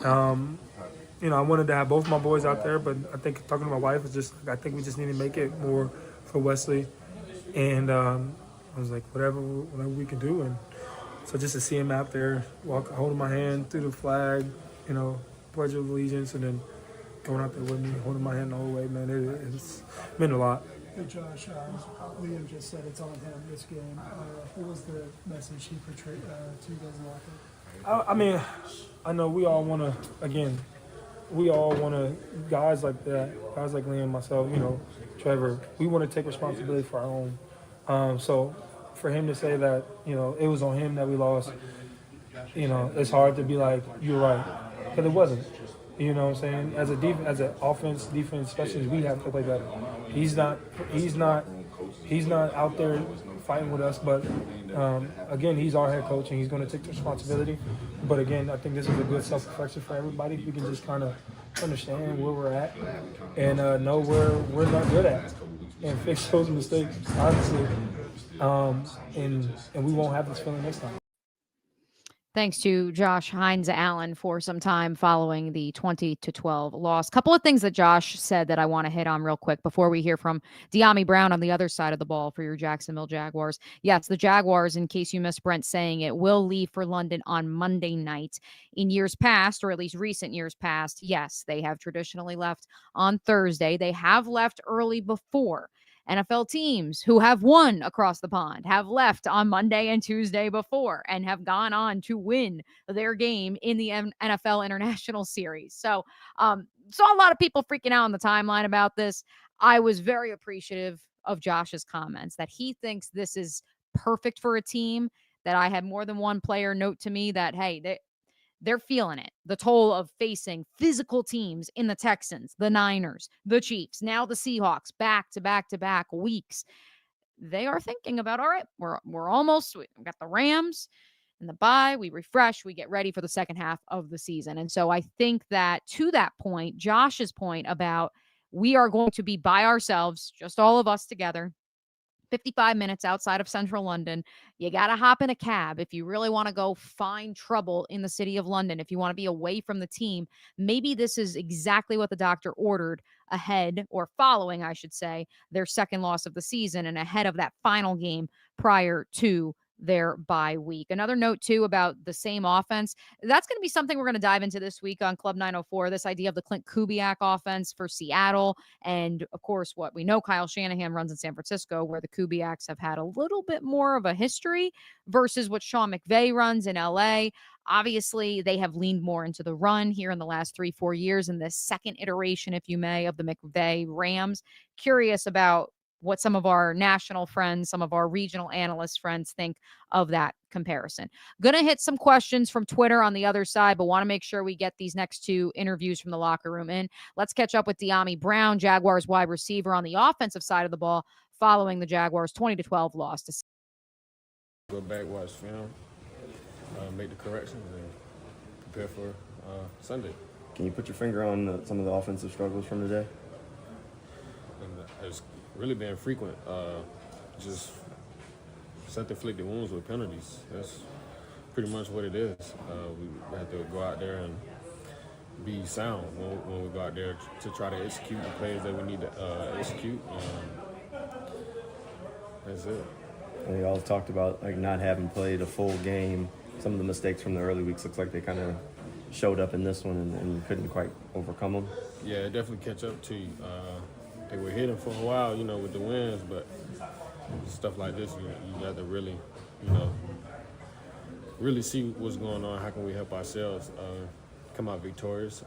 I wanted to have both my boys out there, but I think talking to my wife was I think we just need to make it more for Wesley. And I was like, whatever we can do. And so just to see him out there, holding my hand through the flag, Pledge of Allegiance, and then going out there with me, holding my hand the whole way, man, it's meant a lot. Hey Josh, Liam just said it's on him this game. What was the message he portrayed to you guys in the locker room? I mean, I know we all want to, guys like that, guys like Liam, myself, Trevor, we want to take responsibility for our own. So for him to say that, it was on him that we lost, it's hard to be like, you're right, because it wasn't. You know what I'm saying? As an offense, defense, especially we have to play better. He's not out there fighting with us, but again, he's our head coach and he's going to take the responsibility. But again, I think this is a good self-reflection for everybody. We can just kind of understand where we're at and know where we're not good at and fix those mistakes, honestly. And we won't have this feeling next time. Thanks to Josh Hines Allen for some time following the 20-12 loss. Couple of things that Josh said that I want to hit on real quick before we hear from De'Ami Brown on the other side of the ball for your Jacksonville Jaguars. Yes, the Jaguars, in case you missed Brent saying it, will leave for London on Monday night. In years past, or at least recent years past, yes, they have traditionally left on Thursday. They have left early before. NFL teams who have won across the pond have left on Monday and Tuesday before and have gone on to win their game in the NFL International Series. So saw a lot of people freaking out on the timeline about this. I was very appreciative of Josh's comments that he thinks this is perfect for a team, that I had more than one player note to me that, hey, they're feeling it. The toll of facing physical teams in the Texans, the Niners, the Chiefs, now the Seahawks, back-to-back weeks. They are thinking about, all right, we're almost, we've got the Rams and the bye. We refresh, we get ready for the second half of the season. And so I think that to that point, Josh's point about we are going to be by ourselves, just all of us together, 55 minutes outside of central London. You got to hop in a cab if you really want to go find trouble in the city of London. If you want to be away from the team, maybe this is exactly what the doctor ordered ahead, or following, I should say, their second loss of the season and ahead of that final game prior to their bye week. Another note, too, about the same offense. That's going to be something we're going to dive into this week on Club 904, this idea of the Clint Kubiak offense for Seattle. And, of course, what we know Kyle Shanahan runs in San Francisco, where the Kubiaks have had a little bit more of a history versus what Sean McVay runs in L.A. Obviously, they have leaned more into the run here in the last 3-4 years in this second iteration, if you may, of the McVay Rams. Curious about what some of our national friends, some of our regional analyst friends think of that comparison. Going to hit some questions from Twitter on the other side, but want to make sure we get these next two interviews from the locker room in. Let's catch up with De'Ami Brown, Jaguars wide receiver, on the offensive side of the ball following the Jaguars' 20-12 loss to Go back, watch film, make the corrections, and prepare for Sunday. Can you put your finger on some of the offensive struggles from today? It's really been frequent. Just self-inflicted wounds with penalties. That's pretty much what it is. We have to go out there and be sound when we go out there to try to execute the plays that we need to execute. That's it. And we all talked about not having played a full game. Some of the mistakes from the early weeks looks like they kind of showed up in this one and you couldn't quite overcome them. Yeah, it definitely catch up to you. They were hitting for a while, with the wins, but stuff like this, you have to really, really see what's going on. How can we help ourselves come out victorious?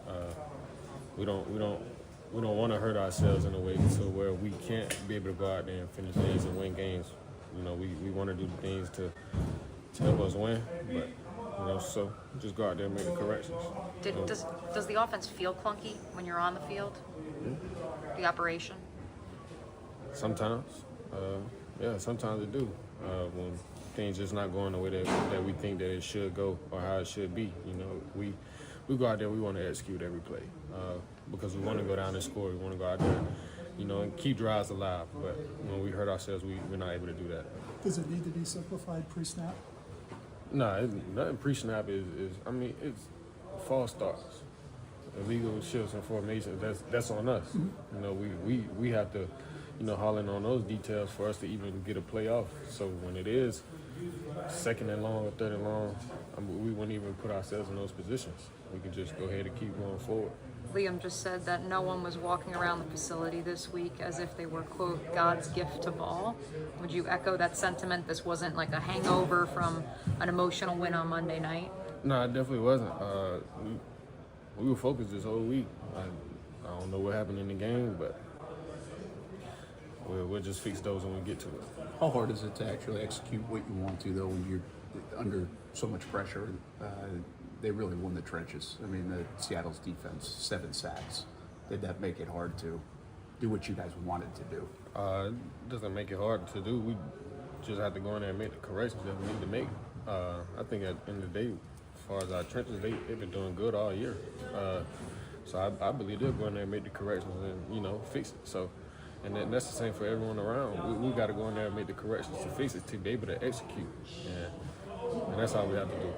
We don't want to hurt ourselves in a way to where we can't be able to go out there and finish games and win games. You know, we want to do the things to help us win, but so just go out there and make the corrections. Does the offense feel clunky when you're on the field? The operation? Sometimes, sometimes it do. When things just not going the way that we think that it should go or how it should be. You know, we go out there, we want to execute every play because we want to go down and score. We want to go out there, and keep drives alive. But when we hurt ourselves, we're not able to do that. Does it need to be simplified pre-snap? No, nothing pre-snap is it's false starts. Illegal shifts and formations, that's on us. Mm-hmm. We have to, haul in on those details for us to even get a play off. So when it is second and long or third and long, we wouldn't even put ourselves in those positions. We can just go ahead and keep going forward. Liam just said that no one was walking around the facility this week as if they were, quote, God's gift to ball. Would you echo that sentiment? This wasn't like a hangover from an emotional win on Monday night? No, it definitely wasn't. We were focused this whole week. I don't know what happened in the game, but we'll just fix those when we get to it. How hard is it to actually execute what you want to, though, when you're under so much pressure? They really won the trenches. I mean, the Seattle's defense, 7 sacks. Did that make it hard to do what you guys wanted to do? It doesn't make it hard to do. We just have to go in there and make the corrections that we need to make. I think at the end of the day, as far as our trenches, they've been doing good all year. So I believe they'll go in there and make the corrections and, fix it. So, and that's the same for everyone around. We got to go in there and make the corrections to fix it, to be able to execute. And that's all we have to do.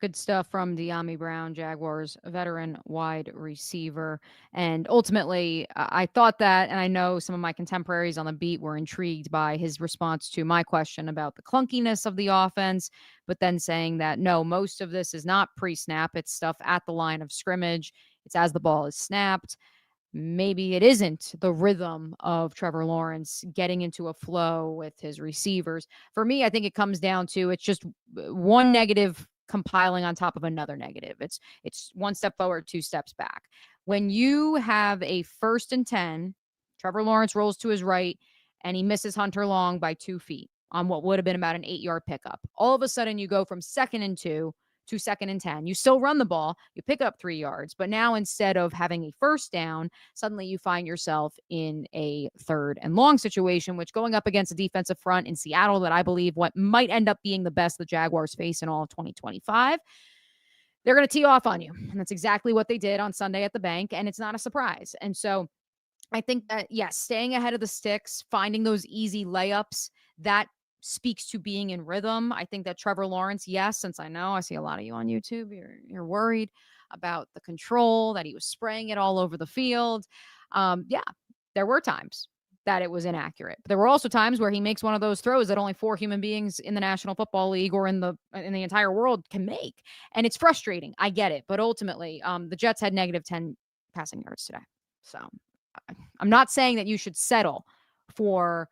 Good stuff from De'Ami Brown, Jaguars veteran wide receiver. And ultimately, I thought that, and I know some of my contemporaries on the beat were intrigued by his response to my question about the clunkiness of the offense, but then saying that, no, most of this is not pre-snap. It's stuff at the line of scrimmage. It's as the ball is snapped. Maybe it isn't the rhythm of Trevor Lawrence getting into a flow with his receivers. For me, I think it comes down to it's just one negative compiling on top of another negative. It's one step forward, 2 steps back. When you have a 1st and 10, Trevor Lawrence rolls to his right and he misses Hunter Long by 2 feet on what would have been about an 8-yard pickup. All of a sudden you go from 2nd and 2 to 2nd and 10. You still run the ball, you pick up 3 yards, but now instead of having a 1st down, suddenly you find yourself in a 3rd and long situation, which going up against a defensive front in Seattle that I believe what might end up being the best the Jaguars face in all of 2025, they're going to tee off on you. And that's exactly what they did on Sunday at the bank, and it's not a surprise. And so I think that, yes, staying ahead of the sticks, finding those easy layups, that speaks to being in rhythm. I think that Trevor Lawrence, yes, since I know I see a lot of you on YouTube, you're worried about the control, that he was spraying it all over the field. Yeah, there were times that it was inaccurate. But there were also times where he makes one of those throws that only 4 human beings in the National Football League or in the entire world can make. And it's frustrating. I get it. But ultimately, the Jets had negative 10 passing yards today. So I'm not saying that you should settle for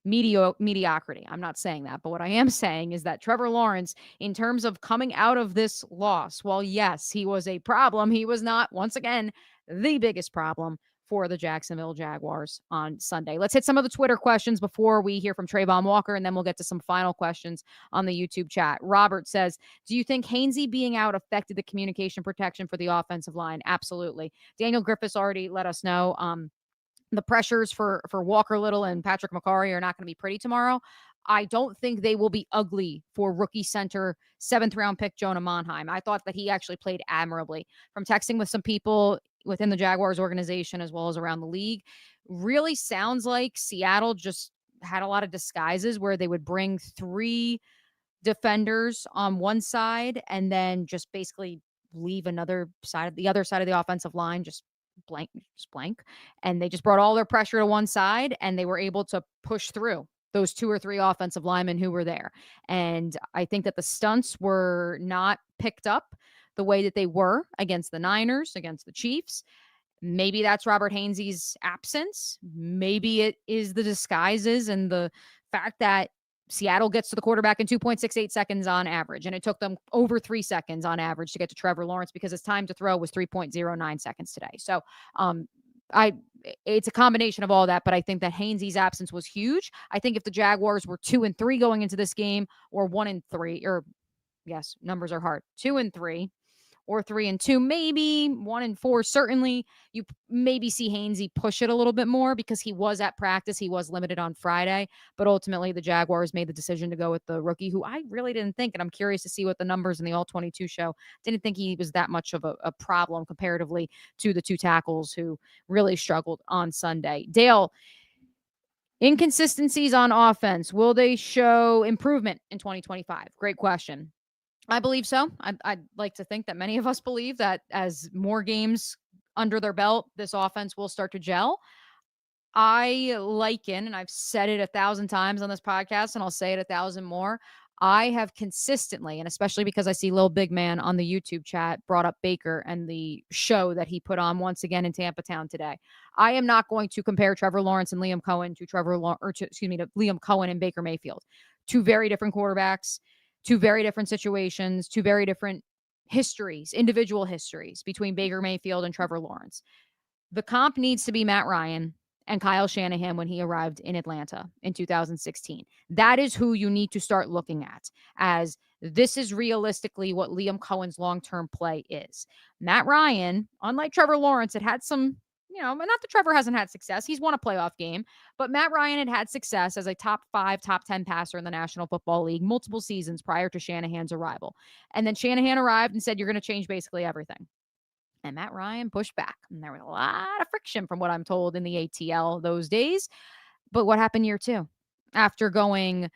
mediocrity. I'm not saying that. But what I am saying is that Trevor Lawrence, in terms of coming out of this loss, while yes, he was a problem, he was not, once again, the biggest problem for the Jacksonville Jaguars on Sunday. Let's hit some of the Twitter questions before we hear from Trayvon Walker, and then we'll get to some final questions on the YouTube chat. Robert says, do you think Hainsey being out affected the communication protection for the offensive line? Absolutely. Daniel Griffiths already let us know the pressures for Walker Little and Patrick McCarry are not going to be pretty tomorrow. I don't think they will be ugly for rookie center, 7th-round pick Jonah Monheim. I thought that he actually played admirably. From texting with some people within the Jaguars organization as well as around the league, really sounds like Seattle just had a lot of disguises where they would bring 3 defenders on one side and then just basically leave the other side of the offensive line just blank. And they just brought all their pressure to one side and they were able to push through those 2 or 3 offensive linemen who were there. And I think that the stunts were not picked up the way that they were against the Niners, against the Chiefs. Maybe that's Robert Hainsey's absence. Maybe it is the disguises and the fact that Seattle gets to the quarterback in 2.68 seconds on average, and it took them over 3 seconds on average to get to Trevor Lawrence because his time to throw was 3.09 seconds today. So It's a combination of all that, but I think that Hainsey's absence was huge. I think if the Jaguars were 2-3 going into this game, or 1-3, or yes, numbers are hard, 2-3, or 3-2, maybe 1-4. Certainly, you maybe see Hainsey push it a little bit more because he was at practice. He was limited on Friday, but ultimately the Jaguars made the decision to go with the rookie, who I really didn't think, and I'm curious to see what the numbers in the All-22 show. Didn't think he was that much of a problem comparatively to the two tackles who really struggled on Sunday. Dale, inconsistencies on offense, will they show improvement in 2025? Great question. I believe so. I'd like to think that many of us believe that as more games under their belt, this offense will start to gel. I liken, and I've said it 1,000 times on this podcast, and I'll say it 1,000 more. I have consistently, and especially because I see Lil Big Man on the YouTube chat, brought up Baker and the show that he put on once again in Tampa Town today. I am not going to compare Trevor Lawrence and Liam Cohen to Liam Cohen and Baker Mayfield. Two very different quarterbacks, two very different situations, two very different histories, individual histories between Baker Mayfield and Trevor Lawrence. The comp needs to be Matt Ryan and Kyle Shanahan when he arrived in Atlanta in 2016. That is who you need to start looking at, as this is realistically what Liam Cohen's long-term play is. Matt Ryan, unlike Trevor Lawrence, had some, not that Trevor hasn't had success. He's won a playoff game, but Matt Ryan had success as a top 5, top 10 passer in the National Football League multiple seasons prior to Shanahan's arrival. And then Shanahan arrived and said, you're going to change basically everything. And Matt Ryan pushed back. And there was a lot of friction from what I'm told in the ATL those days. But what happened year 2? After going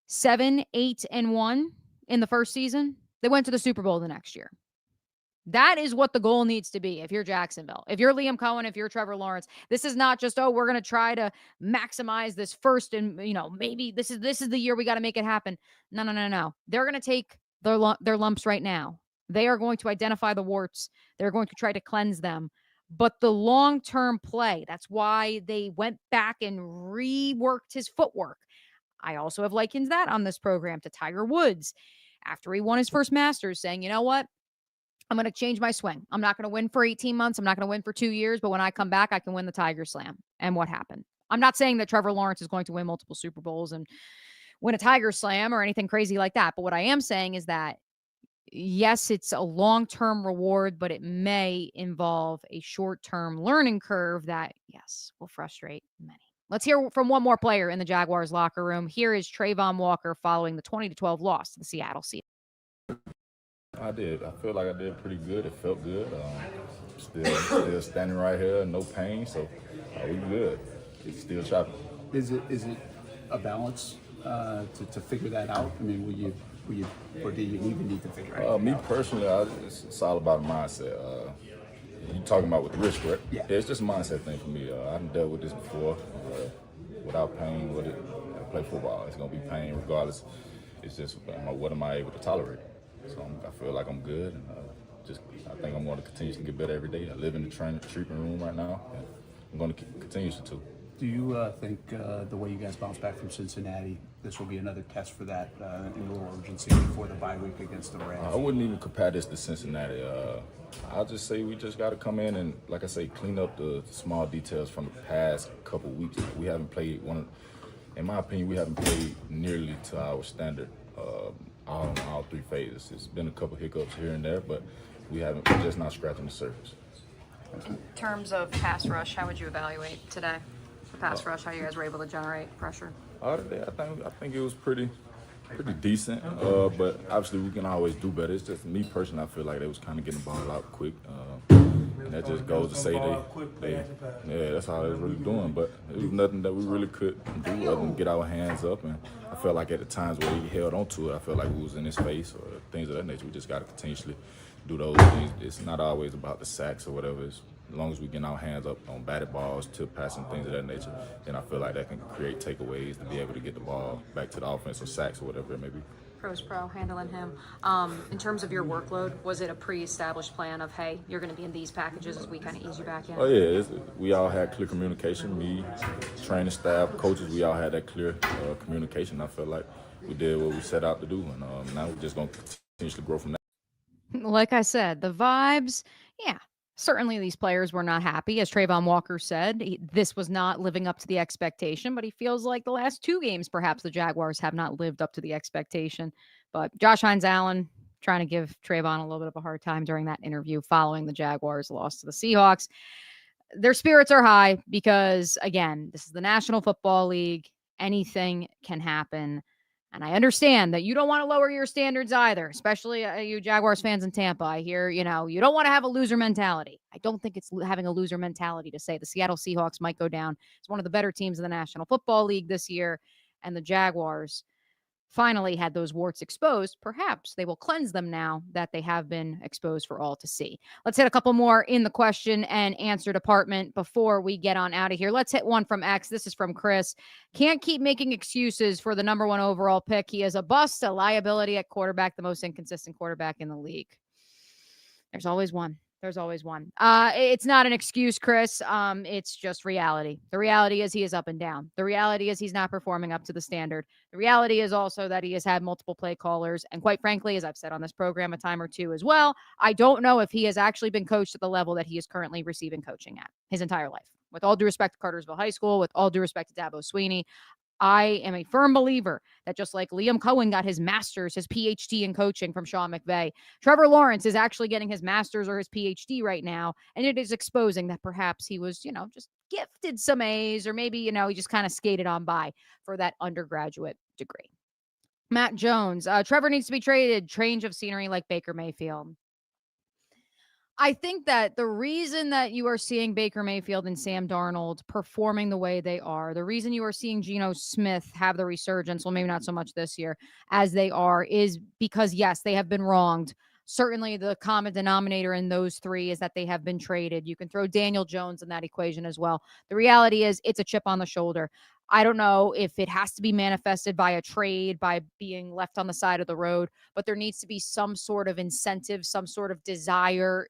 7-8-1 in the first season, they went to the Super Bowl the next year. That is what the goal needs to be if you're Jacksonville. If you're Liam Cohen, if you're Trevor Lawrence, this is not just, we're going to try to maximize this first and, maybe this is the year we got to make it happen. No. They're going to take their lumps right now. They are going to identify the warts. They're going to try to cleanse them. But the long-term play, that's why they went back and reworked his footwork. I also have likened that on this program to Tiger Woods after he won his first Masters, saying, you know what? I'm going to change my swing. I'm not going to win for 18 months. I'm not going to win for 2 years. But when I come back, I can win the Tiger Slam. And what happened? I'm not saying that Trevor Lawrence is going to win multiple Super Bowls and win a Tiger Slam or anything crazy like that. But what I am saying is that, yes, it's a long-term reward, but it may involve a short-term learning curve that, yes, will frustrate many. Let's hear from one more player in the Jaguars locker room. Here is Trayvon Walker following the 20-12 loss to the Seattle Seahawks. I did. I feel like I did pretty good. It felt good. Still standing right here, no pain, so we good. It's still chopping. Is it a balance to figure that out? I mean, will you, or do you even need to figure it out? Me personally, it's all about a mindset. You talking about with the wrist, right? Yeah. It's just a mindset thing for me. I haven't dealt with this before. Without pain, with it, I play football. It's gonna be pain regardless. It's just what am I able to tolerate? So I feel like I'm good, and I think I'm going to continue to get better every day. I live in the treatment room right now, and I'm going to continue to. Do you think the way you guys bounced back from Cincinnati, this will be another test for that in a little urgency before the bye week against the Rams? I wouldn't even compare this to Cincinnati. I'll just say we just got to come in and, like I say, clean up the small details from the past couple weeks. We haven't played in my opinion, we haven't played nearly to our standard. All 3 phases. It's been a couple hiccups here and there, but we're just not scratching the surface. In terms of pass rush, how would you evaluate today? The pass rush, how you guys were able to generate pressure? Today, I think it was pretty decent, but obviously we can always do better. It's just me personally, I feel like they was kind of getting the ball out quick. And that just goes to say that's all they was really doing. But it was nothing that we really could do other than get our hands up. And I felt like at the times where he held on to it, I felt like we was in his face or things of that nature. We just got to continuously do those things. It's not always about the sacks or whatever. As long as we get our hands up on batted balls, tip passing, things of that nature, then I feel like that can create takeaways to be able to get the ball back to the offense or sacks or whatever it may be. Pros pro, handling him. In terms of your workload, was it a pre-established plan of, hey, you're going to be in these packages as we kind of ease you back in? Oh, yeah. We all had clear communication. Me, training staff, coaches, we all had that clear communication. I felt like we did what we set out to do, and now we're just going to continue to grow from that. Like I said, the vibes, yeah, Certainly these players were not happy. As Trayvon Walker said, this was not living up to the expectation, but he feels like the last 2 games, perhaps the Jaguars have not lived up to the expectation. But Josh Hines-Allen trying to give Trayvon a little bit of a hard time during that interview following the Jaguars' loss to the Seahawks. Their spirits are high because, again, this is the National Football League. Anything can happen. And I understand that you don't want to lower your standards either, especially you Jaguars fans in Tampa. I hear, you don't want to have a loser mentality. I don't think it's having a loser mentality to say the Seattle Seahawks might go down. It's one of the better teams in the National Football League this year. And the Jaguars finally had those warts exposed. Perhaps they will cleanse them now that they have been exposed for all to see. Let's hit a couple more in the question and answer department before we get on out of here. Let's hit one from X. This is from Chris. Can't keep making excuses for the number 1 overall pick. He is a bust, a liability at quarterback, the most inconsistent quarterback in the league. There's always one. There's always one. It's not an excuse, Chris. It's just reality. The reality is he is up and down. The reality is he's not performing up to the standard. The reality is also that he has had multiple play callers. And quite frankly, as I've said on this program a time or two as well, I don't know if he has actually been coached at the level that he is currently receiving coaching at his entire life. With all due respect to Cartersville High School, with all due respect to Dabo Sweeney, I am a firm believer that just like Liam Cohen got his master's, his PhD in coaching from Sean McVay, Trevor Lawrence is actually getting his master's or his PhD right now. And it is exposing that perhaps he was, just gifted some A's, or maybe, he just kind of skated on by for that undergraduate degree. Matt Jones, Trevor needs to be traded. Change of scenery like Baker Mayfield. I think that the reason that you are seeing Baker Mayfield and Sam Darnold performing the way they are, the reason you are seeing Geno Smith have the resurgence, well, maybe not so much this year, as they are, is because, yes, they have been wronged. Certainly the common denominator in those 3 is that they have been traded. You can throw Daniel Jones in that equation as well. The reality is it's a chip on the shoulder. I don't know if it has to be manifested by a trade, by being left on the side of the road, but there needs to be some sort of incentive, some sort of desire,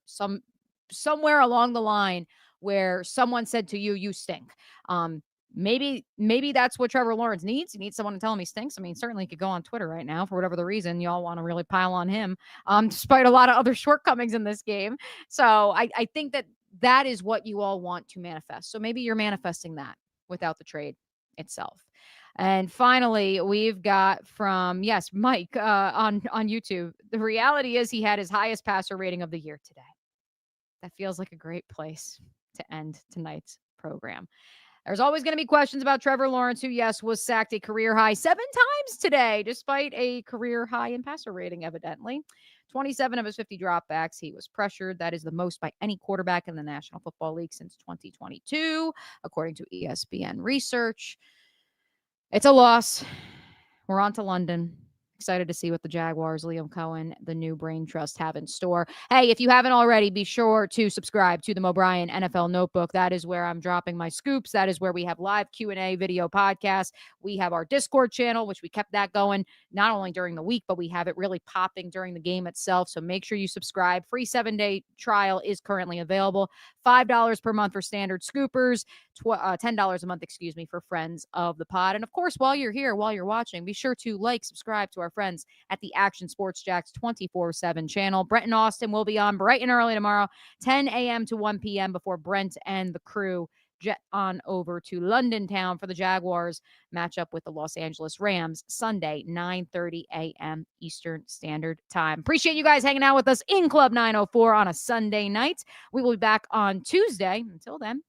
somewhere along the line where someone said to you, you stink. Maybe that's what Trevor Lawrence needs. He needs someone to tell him he stinks. I mean, certainly he could go on Twitter right now for whatever the reason. Y'all want to really pile on him, despite a lot of other shortcomings in this game. So I think that is what you all want to manifest. So maybe you're manifesting that without the trade itself. And finally, we've got from, yes, Mike on YouTube. The reality is he had his highest passer rating of the year today. That feels like a great place to end tonight's program. There's always going to be questions about Trevor Lawrence, who, yes, was sacked a career high 7 times today, despite a career high in passer rating, evidently. 27 of his 50 dropbacks, he was pressured. That is the most by any quarterback in the National Football League since 2022, according to ESPN research. It's a loss. We're on to London. Excited to see what the Jaguars, Liam Cohen, the new brain trust have in store. Hey, if you haven't already, be sure to subscribe to the Mo Bryan NFL Notebook. That is where I'm dropping my scoops. That is where we have live Q&A video podcasts. We have our Discord channel, which we kept that going not only during the week, but we have it really popping during the game itself. So make sure you subscribe. Free 7-day trial is currently available. $5 per month for standard scoopers, $10 a month, for friends of the pod. And of course, while you're here, while you're watching, be sure to subscribe to our friends at the Action Sports Jacks 24/7 channel. Brent and Austin will be on bright and early tomorrow, 10 a.m. to 1 p.m. before Brent and the crew jet on over to London town for the Jaguars matchup with the Los Angeles Rams Sunday, 9:30 a.m. Eastern Standard Time. Appreciate you guys hanging out with us in Club 904 on a Sunday night. We will be back on Tuesday. Until then,